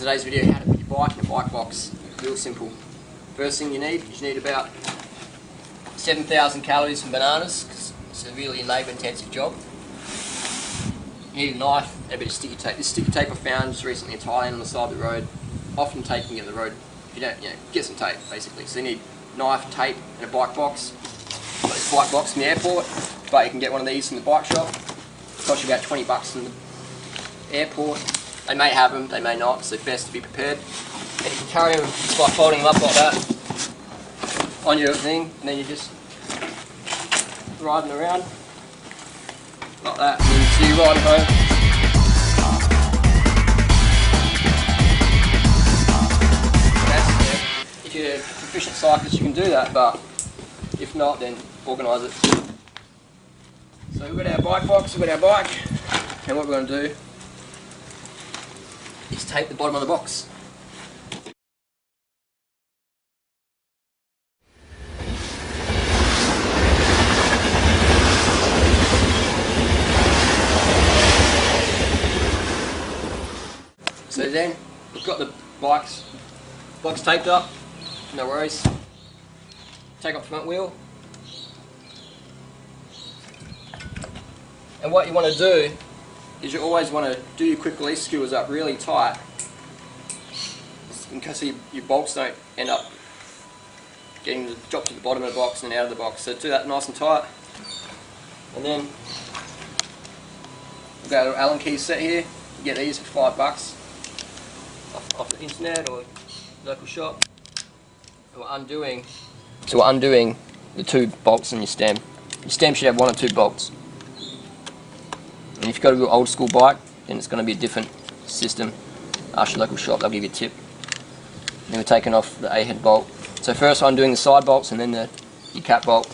today's video, how to put your bike in a bike box. Real simple. First thing you need is about 7,000 calories from bananas, because it's a really labour intensive job. You need a knife and a bit of sticky tape. This sticky tape I found just recently in Thailand on the side of the road. Often tape can get on the road. If you don't, get some tape basically. So you need knife, tape and a bike box. Got this bike box from the airport, but you can get one of these from the bike shop. It costs you about 20 bucks from the airport. They may have them, they may not, so best to be prepared. And you can carry them just by folding them up like that on your thing, and then you just ride them around like that, and then you ride home. If you're a proficient cyclist, you can do that, but if not, then organise it. So we've got our bike box, we've got our bike, and what we're going to do is tape the bottom of the box. So then, we've got the box taped up, no worries. Take off the front wheel. And what you want to do is you always want to do your quick release skewers up really tight, in case your bolts don't end up getting dropped to the bottom of the box and out of the box. So do that nice and tight. And then we've got an Allen key set here. You get these for $5 off the internet or local shop. So we're undoing the two bolts in your stem. Your stem should have one or two bolts. And if you've got a real old school bike, then it's going to be a different system. Ask your local shop, they'll give you a tip. Then we're taking off the A-head bolt. So first I'm doing the side bolts and then your cap bolt.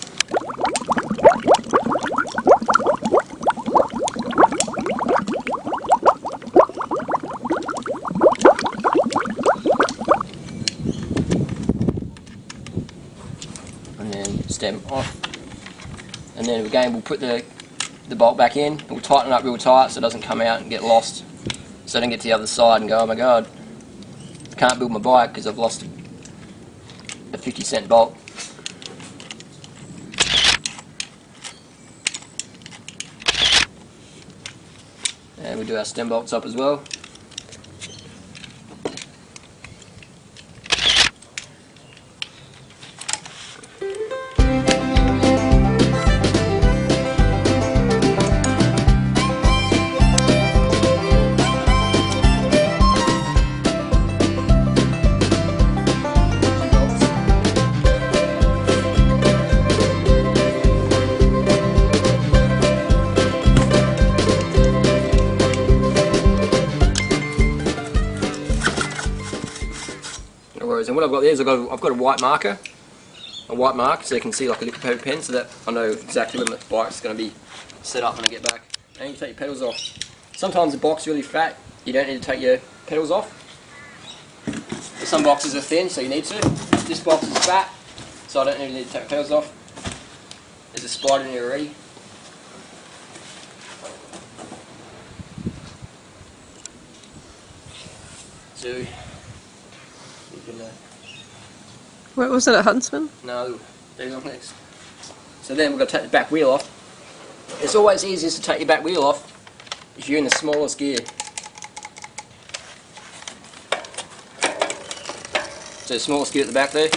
And then stem off. And then again we'll put the bolt back in, and we'll tighten it up real tight so it doesn't come out and get lost. So I don't get to the other side and go, oh my god, I can't build my bike because I've lost a 50-cent bolt. And we do our stem bolts up as well. And what I've got there is I've got a white marker, so you can see like a little paper pen, so that I know exactly when the bike's going to be set up when I get back. And you take your pedals off. Sometimes the box is really fat, you don't need to take your pedals off. But some boxes are thin, so you need to. This box is fat, so I don't even need to take the pedals off. There's a splitter in here already. So what was it, at Huntsman? No, they're on next. So then we're going to take the back wheel off. It's always easiest to take your back wheel off if you're in the smallest gear. So the smallest gear at the back there,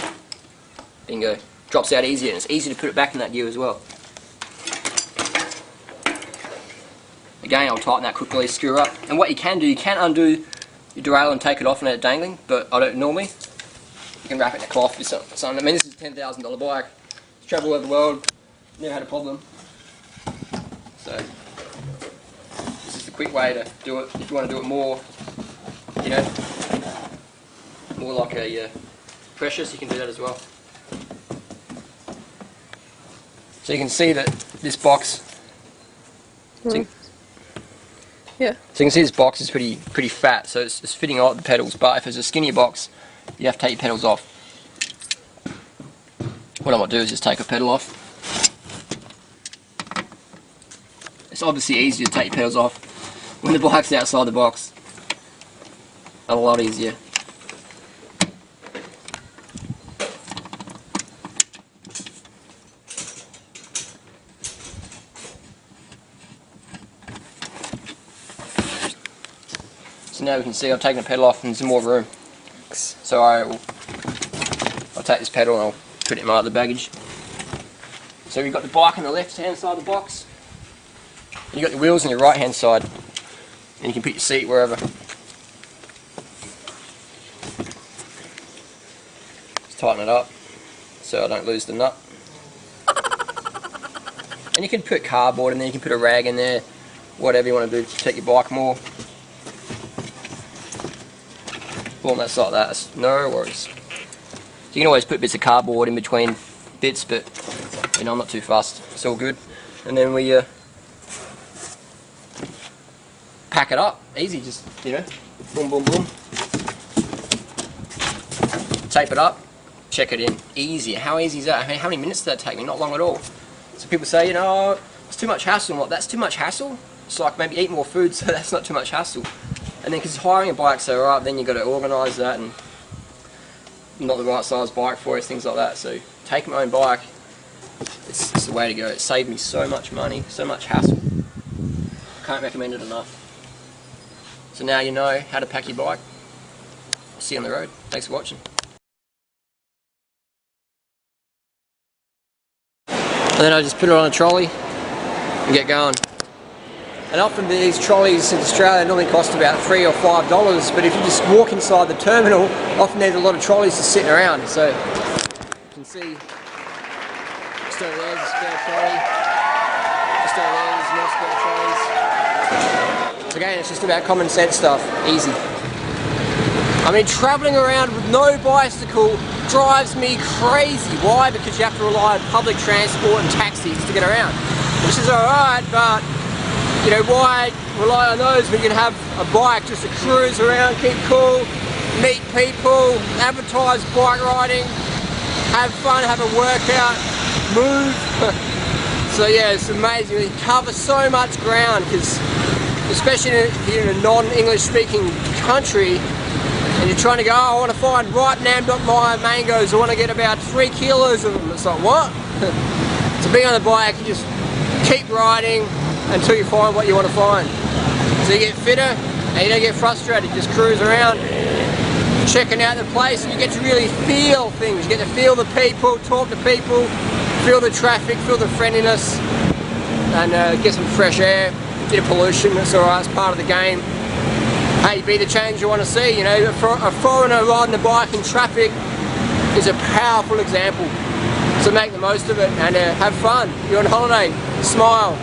bingo, drops out easier, and it's easy to put it back in that gear as well. Again, I'll tighten that quick release screw up. And what you can do, you can undo your derailleur and take it off and let it dangling, but I don't normally. You can wrap it in a cloth or something. I mean, this is a $10,000 bike. It's travelled all over the world. Never had a problem. So this is the quick way to do it. If you want to do it more, more like a precious, you can do that as well. So you can see that this box. Yeah. So you can see this box is pretty fat, so it's fitting all the pedals. But if it's a skinnier box, you have to take your pedals off. What I might do is just take a pedal off. It's obviously easier to take your pedals off when the bike's outside the box. a lot easier. So now we can see I've taken the pedal off and there's more room. So I'll take this pedal and I'll put it in my other baggage. So you've got the bike on the left hand side of the box, and you've got the wheels on your right hand side, and you can put your seat wherever. Just tighten it up so I don't lose the nut. And you can put cardboard in there, you can put a rag in there, whatever you want to do to protect your bike more. Well, that's like that, that's no worries. You can always put bits of cardboard in between bits, but you know, I'm not too fussed. It's all good. And then we pack it up. Easy, just, you know, boom, boom, boom. Tape it up, check it in. Easy. How easy is that? I mean, how many minutes did that take me? Not long at all. So people say, you know, it's too much hassle. I'm like, that's too much hassle? It's like maybe eat more food, so that's not too much hassle. And then because hiring a bike, so alright, then you've got to organise that and not the right size bike for us, things like that. So taking my own bike, it's the way to go. It saved me so much money, so much hassle. Can't recommend it enough. So now you know how to pack your bike. I'll see you on the road. Thanks for watching. And then I just put it on a trolley and get going. And often these trolleys in Australia normally cost about $3 or $5, but if you just walk inside the terminal, often there's a lot of trolleys just sitting around. So you can see just over there's a spare trolley, just over there there's more spare trolleys. So again, it's just about common sense stuff, easy. I mean, travelling around with no bicycle drives me crazy. Why? Because you have to rely on public transport and taxis to get around, which is alright, but you know, why rely on those when you can have a bike just to cruise around, keep cool, meet people, advertise bike riding, have fun, have a workout, move. So yeah, it's amazing. You cover so much ground, because especially if you're in a non-English speaking country and you're trying to go, oh, I want to find ripe Nam.my mangoes, I want to get about 3 kilos of them. It's like, what? So being on the bike, you just keep riding until you find what you want to find. So you get fitter and you don't get frustrated, just cruise around, checking out the place, and you get to really feel things. You get to feel the people, talk to people, feel the traffic, feel the friendliness, and get some fresh air, bit of pollution. That's alright, it's part of the game. Hey, be the change you want to see. You know, a foreigner riding a bike in traffic is a powerful example. So make the most of it and have fun. You're on holiday, smile.